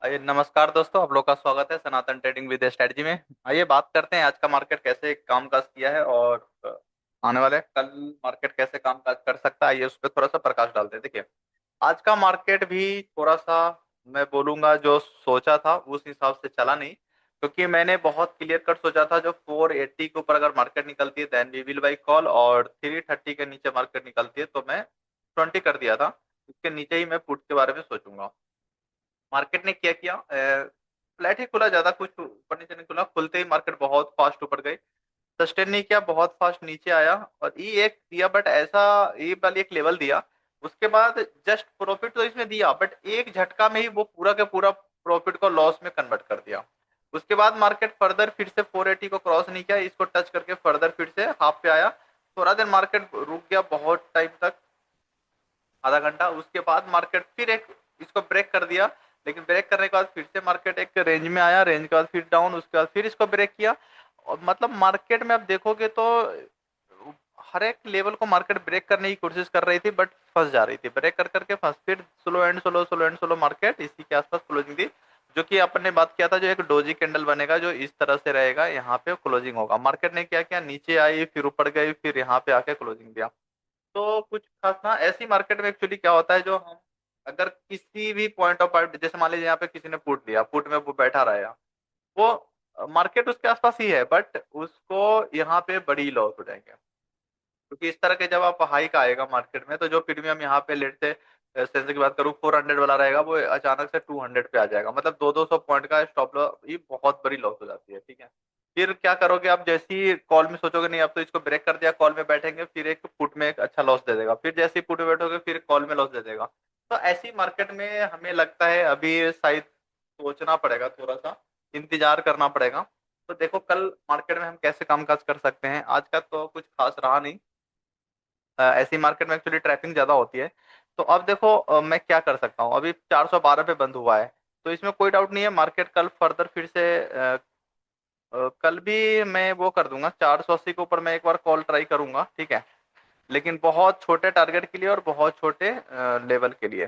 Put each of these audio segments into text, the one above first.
आइए नमस्कार दोस्तों, आप लोग का स्वागत है सनातन ट्रेडिंग विद स्ट्रेटजी में। आइए बात करते हैं आज का मार्केट कैसे कामकाज किया है और आने वाले कल मार्केट कैसे कामकाज कर सकता है। आइए उस पर थोड़ा सा प्रकाश डालते हैं। देखिए, आज का मार्केट भी थोड़ा सा, मैं बोलूंगा, जो सोचा था उस हिसाब से चला नहीं, क्योंकि मैंने बहुत क्लियर कट सोचा था जो 480 के ऊपर अगर मार्केट निकलती है then we will buy call, और 330 के नीचे मार्केट निकलती है तो मैं 20 कर दिया था। इसके नीचे ही मैं पुट के बारे में सोचूंगा। मार्केट ने क्या किया, फ्लैट ही खुला, ज्यादा कुछ ऊपर नीचे नहीं खुला। खुलते ही मार्केट बहुत फास्ट ऊपर गई, सस्टेन नहीं किया, बहुत फास्ट नीचे आया और ई एक दिया, बट ऐसा ई वाली एक लेवल दिया। उसके बाद जस्ट प्रॉफिट तो इसमें दिया, बट एक झटका में ही वो पूरा का पूरा प्रॉफिट को लॉस में कन्वर्ट कर दिया। उसके बाद मार्केट फर्दर फिर से 480 को क्रॉस नहीं किया, इसको टच करके फर्दर फिर से हाफ पे आया। थोड़ा देर मार्केट रुक गया, बहुत टाइम तक, आधा घंटा। उसके बाद मार्केट फिर एक इसको ब्रेक कर दिया, लेकिन ब्रेक करने के बाद फिर से मार्केट एक रेंज में आया, रेंज के बाद फिर डाउन, उसके बाद फिर इसको ब्रेक किया। और मतलब मार्केट में आप देखोगे तो हर एक लेवल को मार्केट ब्रेक करने की कोशिश कर रही थी, बट फंस जा रही थी, ब्रेक कर करके फंस, फिर slow and slow, slow and slow market इसी के आसपास क्लोजिंग थी। जो कि अपन ने बात किया था, जो एक डोजी कैंडल बनेगा जो इस तरह से रहेगा, यहाँ पे क्लोजिंग होगा। मार्केट ने क्या किया, नीचे आई, फिर ऊपर गई, फिर यहाँ पे आके क्लोजिंग दिया। तो कुछ खास ना, ऐसी मार्केट में एक्चुअली क्या होता है, जो हम अगर किसी भी पॉइंट ऑफ व्यू, जैसे मान लीजिए यहाँ पे किसी ने पुट लिया, पुट में वो बैठा रहेगा, वो मार्केट उसके आसपास ही है, बट उसको यहाँ पे बड़ी लॉस हो जाएंगे। क्योंकि इस तरह के जब आप हाई का आएगा मार्केट में, तो जो प्रीमियम यहाँ पे लेट से सेंसेक्स की बात करूँ 400 वाला रहेगा, वो अचानक से 200 पे आ जाएगा। मतलब 200 पॉइंट का स्टॉप लॉस, ये बहुत बड़ी लॉस हो जाती है। ठीक है, फिर क्या करोगे आप, जैसे ही कॉल में सोचोगे नहीं अब तो इसको ब्रेक कर दिया, कॉल में बैठेंगे, फिर एक पुट में एक अच्छा लॉस दे देगा, फिर जैसे ही पुट में बैठोगे फिर कॉल में लॉस दे देगा। तो ऐसी मार्केट में हमें लगता है अभी शायद सोचना पड़ेगा, थोड़ा सा इंतजार करना पड़ेगा। तो देखो कल मार्केट में हम कैसे कामकाज कर सकते हैं। आज का तो कुछ खास रहा नहीं, ऐसी मार्केट में एक्चुअली ट्रैपिंग ज्यादा होती है। तो अब देखो, मैं क्या कर सकता हूँ, अभी 412 पे बंद हुआ है, तो इसमें कोई डाउट नहीं है मार्केट कल फर्दर फिर से कल भी मैं वो कर दूंगा, 480 के ऊपर मैं एक बार कॉल ट्राई करूंगा। ठीक है, लेकिन बहुत छोटे टारगेट के लिए और बहुत छोटे लेवल के लिए।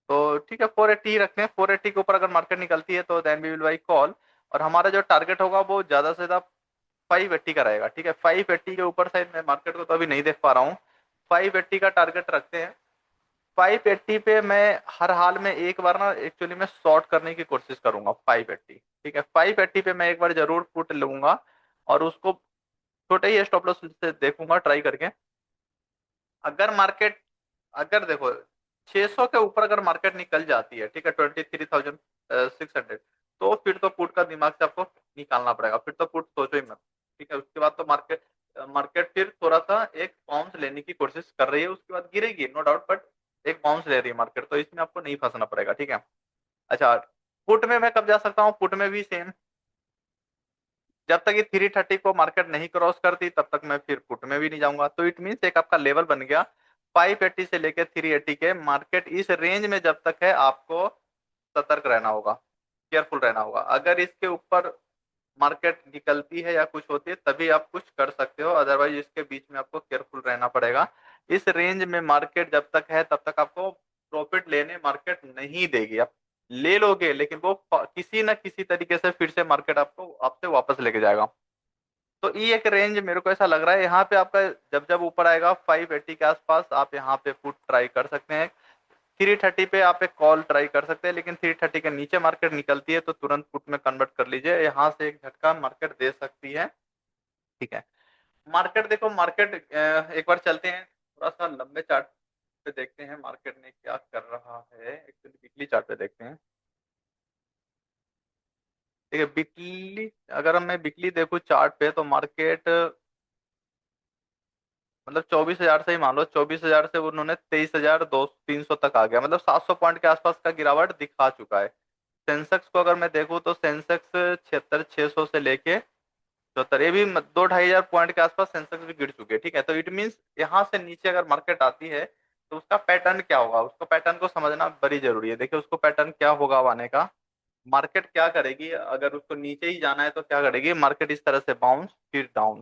तो ठीक है, 480 ही रखते हैं। 480 के ऊपर अगर मार्केट निकलती है तो then we will buy call, और हमारा जो टारगेट होगा वो ज्यादा से ज्यादा 580 का रहेगा। ठीक है, 580 के ऊपर साइड मैं मार्केट को तो अभी नहीं देख पा रहा हूँ, 580 का टारगेट रखते हैं। 580 पे मैं हर हाल में एक बार ना एक्चुअली मैं शॉर्ट करने की कोशिश करूंगा 580। ठीक है, 580 पे मैं एक बार जरूर पुट लूंगा, और उसको छोटे ही स्टॉप लॉस से देखूंगा ट्राई करके। अगर मार्केट, अगर देखो 600 के ऊपर अगर मार्केट निकल जाती है, ठीक है, 23,600, तो फिर तो पुट का दिमाग से आपको निकालना पड़ेगा, फिर तो पुट सोचो ही मत। ठीक है, उसके बाद तो मार्केट मार्केट फिर थोड़ा सा एक बाउंस लेने की कोशिश कर रही है, उसके बाद गिरेगी नो डाउट, बट एक बाउंस ले रही है मार्केट, तो इसमें आपको नहीं फंसना पड़ेगा। ठीक है, अच्छा, पुट में मैं कब जा सकता हूँ, पुट में भी सेम, जब तक ये 330 को मार्केट नहीं क्रॉस करती तब तक मैं फिर पुट में भी नहीं जाऊंगा। तो इट मीन्स एक आपका लेवल बन गया 580 से लेकर 380 के, मार्केट इस रेंज में जब तक है आपको सतर्क रहना होगा, केयरफुल रहना होगा। अगर इसके ऊपर मार्केट निकलती है या कुछ होती है तभी आप कुछ कर सकते हो, अदरवाइज इसके बीच में आपको केयरफुल रहना पड़ेगा। इस रेंज में मार्केट जब तक है तब तक आपको प्रॉफिट लेने मार्केट नहीं देगी। आप ले लोगे लेकिन वो किसी ना किसी तरीके से फिर से मार्केट आपको आपसे वापस लेके जाएगा। तो ये एक रेंज मेरे को ऐसा लग रहा है, यहाँ पे आपका जब जब ऊपर आएगा 580 के आसपास आप यहाँ पे पुट ट्राई कर सकते हैं। 330 पे आप एक कॉल ट्राई कर सकते हैं, लेकिन 330 के नीचे मार्केट निकलती है तो तुरंत पुट में कन्वर्ट कर लीजिए, यहाँ से एक झटका मार्केट दे सकती है। ठीक है, मार्केट देखो, मार्केट एक बार चलते हैं थोड़ा सा लंबे चार्ट पे, देखते हैं मार्केट ने क्या कर रहा है। एक्चुअली वीकली चार्ट पे देखते हैं। ठीक है, वीकली, अगर हम मैं वीकली देखूँ चार्ट पे तो मार्केट मतलब 24,000 से ही मान लो, 24,000 से उन्होंने 23,200-300 तक आ गया, मतलब 700 पॉइंट के आसपास का गिरावट दिखा चुका है। सेंसेक्स को अगर मैं देखूं तो सेंसेक्स 76,600 से लेके 74, ये भी 2-2,500 पॉइंट के आसपास सेंसेक्स भी गिर चुके हैं। ठीक है, तो इट मीन्स यहाँ से नीचे अगर मार्केट आती है तो उसका पैटर्न क्या होगा, उसको पैटर्न को समझना बड़ी जरूरी है। देखिए उसको पैटर्न क्या होगा अब आने का, मार्केट क्या करेगी, अगर उसको नीचे ही जाना है तो क्या करेगी मार्केट, इस तरह से बाउंस, फिर डाउन,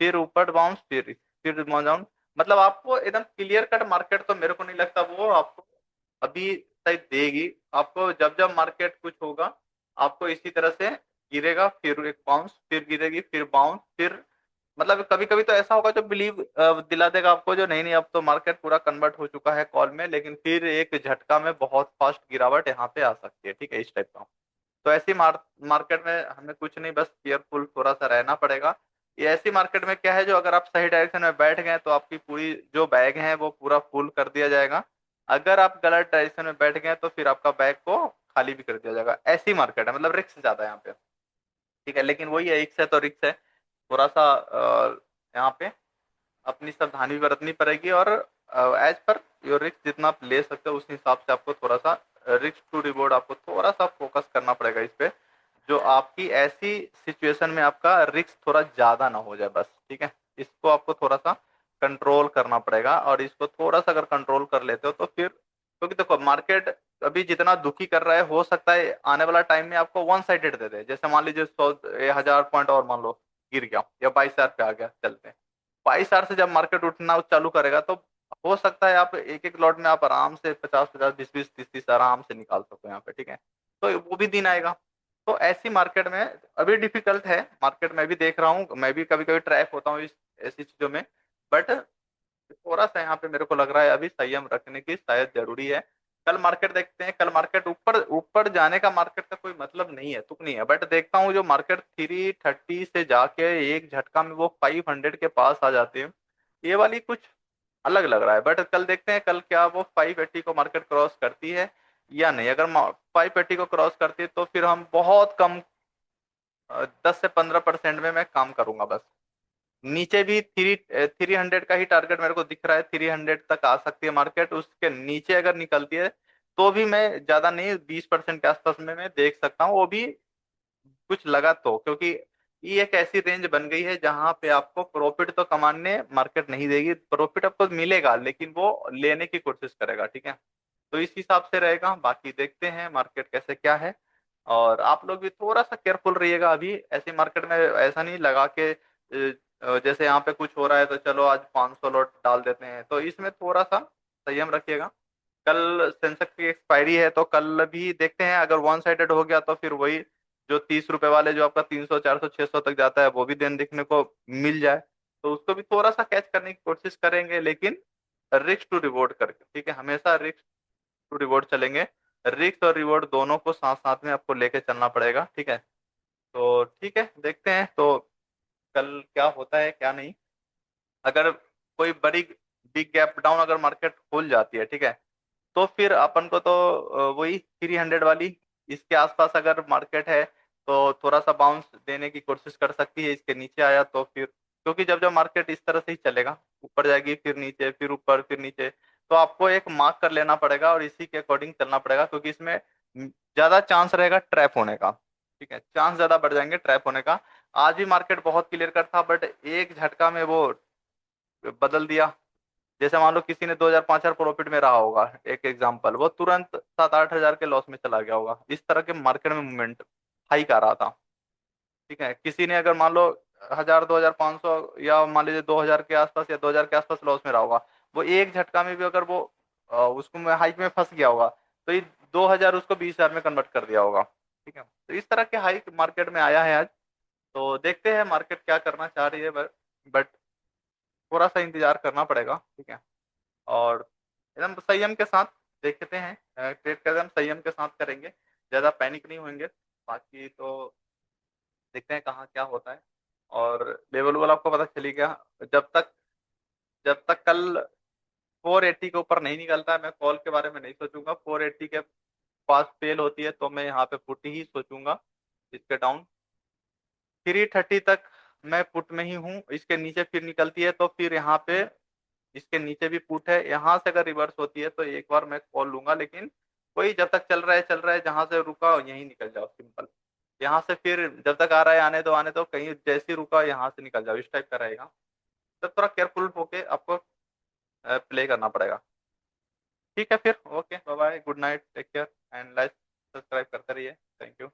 फिर ऊपर बाउंस, फिर डाउन। मतलब आपको एकदम क्लियर कट मार्केट तो मेरे को नहीं लगता वो आपको अभी एक्सरसाइज देगी आपको। जब जब मार्केट कुछ होगा आपको इसी तरह से गिरेगा, फिर एक बाउंस, फिर गिरेगी, फिर बाउंस, फिर मतलब कभी कभी तो ऐसा होगा जो बिलीव दिला देगा आपको, जो नहीं नहीं अब तो मार्केट पूरा कन्वर्ट हो चुका है कॉल में, लेकिन फिर एक झटका में बहुत फास्ट गिरावट यहाँ पे आ सकती है। ठीक है, इस टाइप का। तो ऐसी मार्केट में हमें कुछ नहीं, बस केयरफुल थोड़ा सा रहना पड़ेगा। ये ऐसी मार्केट में क्या है, जो अगर आप सही डायरेक्शन में बैठ गए तो आपकी पूरी जो बैग है वो पूरा फुल कर दिया जाएगा। अगर आप गलत डायरेक्शन में बैठ गए तो फिर आपका बैग को खाली भी कर दिया जाएगा। ऐसी मार्केट है, मतलब रिस्क ज्यादा है यहाँ पे। ठीक है, लेकिन वही है, रिस्क है तो रिस्क है। थोड़ा सा यहाँ पे अपनी सावधानी भी बरतनी पड़ेगी, और एज पर योर रिस्क जितना आप ले सकते हो उस हिसाब से आपको थोड़ा सा रिस्क टू रिवॉर्ड आपको थोड़ा सा फोकस करना पड़ेगा इस पे, जो आपकी ऐसी सिचुएशन में आपका रिस्क थोड़ा ज्यादा ना हो जाए बस। ठीक है, इसको आपको थोड़ा सा कंट्रोल करना पड़ेगा, और इसको थोड़ा सा अगर कंट्रोल कर लेते हो तो फिर, क्योंकि देखो मार्केट अभी जितना दुखी कर रहा है, हो सकता है आने वाला टाइम में आपको वन साइडेड दे दे। जैसे मान लीजिए 1,000 पॉइंट और मान लो गिर गया या 22,000 पे आ गया, चलते हैं 22,000 से जब मार्केट उठना चालू करेगा तो हो सकता है आप एक एक लॉट में आप आराम से 50-50, 20-20, 30-30 आराम से निकाल सको यहाँ पे। ठीक है, तो वो भी दिन आएगा। तो ऐसी मार्केट में अभी डिफिकल्ट है मार्केट, मैं भी देख रहा हूँ, मैं भी कभी कभी ट्रैप होता हूँ इस ऐसी चीजों में। बट थोड़ा सा यहाँ पे मेरे को लग रहा है अभी संयम रखने की शायद जरूरी है। कल मार्केट देखते हैं, कल मार्केट ऊपर ऊपर जाने का मार्केट का कोई मतलब नहीं है, तुक नहीं है, बट देखता हूँ जो मार्केट 330 से जाके एक झटका में वो 500 के पास आ जाते हैं, ये वाली कुछ अलग लग रहा है। बट कल देखते हैं कल क्या वो 580 को मार्केट क्रॉस करती है या नहीं। अगर 580 को क्रॉस करती है तो फिर हम बहुत कम 10 से 15% में मैं काम करूंगा बस। नीचे भी 300 का ही टारगेट मेरे को दिख रहा है, 300 तक आ सकती है मार्केट। उसके नीचे अगर निकलती है तो भी मैं ज्यादा नहीं, 20% के आसपास में मैं देख सकता हूँ, वो भी कुछ लगा तो, क्योंकि ये एक ऐसी रेंज बन गई है जहां पे आपको प्रॉफिट तो कमाने मार्केट नहीं देगी, प्रॉफिट आपको मिलेगा लेकिन वो लेने की कोशिश करेगा। ठीक है, तो इस हिसाब से रहेगा। बाकी देखते हैं मार्केट कैसे क्या है, और आप लोग भी थोड़ा सा केयरफुल रहिएगा। अभी ऐसी मार्केट में ऐसा नहीं लगा के जैसे यहाँ पे कुछ हो रहा है तो चलो आज 500 लॉट डाल देते हैं, तो इसमें थोड़ा सा संयम रखिएगा। कल सेंसेक्स की एक्सपायरी है तो कल भी देखते हैं, अगर वन साइडेड हो गया तो फिर वही जो 30 रुपए वाले जो आपका 300, 400, 600 तक जाता है वो भी दिन देखने को मिल जाए, तो उसको भी थोड़ा सा कैच करने की कोशिश करेंगे, लेकिन रिस्क टू रिवॉर्ड करके। ठीक है, हमेशा रिस्क टू रिवॉर्ड चलेंगे। रिस्क और रिवॉर्ड दोनों को साथ साथ में आपको लेके चलना पड़ेगा। ठीक है, तो ठीक है, देखते हैं तो कल क्या होता है क्या नहीं। अगर कोई बड़ी बिग गैप डाउन अगर मार्केट खुल जाती है, ठीक है, तो फिर अपन को तो वही 300 वाली इसके आसपास अगर मार्केट है तो थोड़ा सा बाउंस देने की कोशिश कर सकती है। इसके नीचे आया तो फिर, क्योंकि जब जब मार्केट इस तरह से ही चलेगा, ऊपर जाएगी फिर नीचे, फिर ऊपर फिर नीचे, तो आपको एक मार्क कर लेना पड़ेगा और इसी के अकॉर्डिंग चलना पड़ेगा, क्योंकि इसमें ज्यादा चांस रहेगा ट्रैप होने का। ठीक है, चांस ज्यादा बढ़ जाएंगे ट्रैप होने का। आज भी मार्केट बहुत क्लियर कट था, बट एक झटका में वो बदल दिया। जैसे मान लो किसी ने 2,000 5,000 प्रॉफिट में रहा होगा, एक एग्जांपल, वो तुरंत 7-8 हजार के लॉस में चला गया होगा। इस तरह के मार्केट में मूवमेंट हाइक आ रहा था। ठीक है, किसी ने अगर मान लो 1,000 2,500 या मान लीजिए 2,000 के आसपास या 2,000 के आसपास लॉस में रहा होगा, वो एक झटका में भी अगर वो उसको में हाइक में फंस गया होगा तो ये 2,000 उसको 20,000 में कन्वर्ट कर दिया होगा। ठीक है, तो इस तरह के हाइक मार्केट में आया है आज। तो देखते हैं मार्केट क्या करना चाह रही है, बट थोड़ा सा इंतजार करना पड़ेगा। ठीक है, और एकदम संयम के साथ देखते हैं, ट्रेड का एकदम संयम के साथ करेंगे, ज्यादा पैनिक नहीं होंगे। बाकी तो देखते हैं कहाँ क्या होता है। और लेवल वाला आपको पता चली गया। जब तक जब तक कल 480 के ऊपर नहीं निकलता है मैं कॉल के बारे में नहीं सोचूंगा। 480 के पास फेल होती है तो मैं यहाँ पे पुट ही सोचूंगा। इसके डाउन 330 तक मैं पुट में ही हूँ, इसके नीचे फिर निकलती है तो फिर यहाँ पे इसके नीचे भी पुट है। यहाँ से अगर रिवर्स होती है तो एक बार मैं कॉल लूंगा, लेकिन कोई जब तक चल रहा है चल रहा है, जहां से रुका यहीं निकल जाओ सिंपल। यहाँ से फिर जब तक आ रहा है आने दो, कहीं जैसे ही रुका यहाँ से निकल जाओ, इस टाइप का रहेगा। तो थोड़ा केयरफुल होके आपको प्ले करना पड़ेगा। ठीक है, फिर okay, bye bye, good night, take care and like subscribe करते रहिए। Thank you.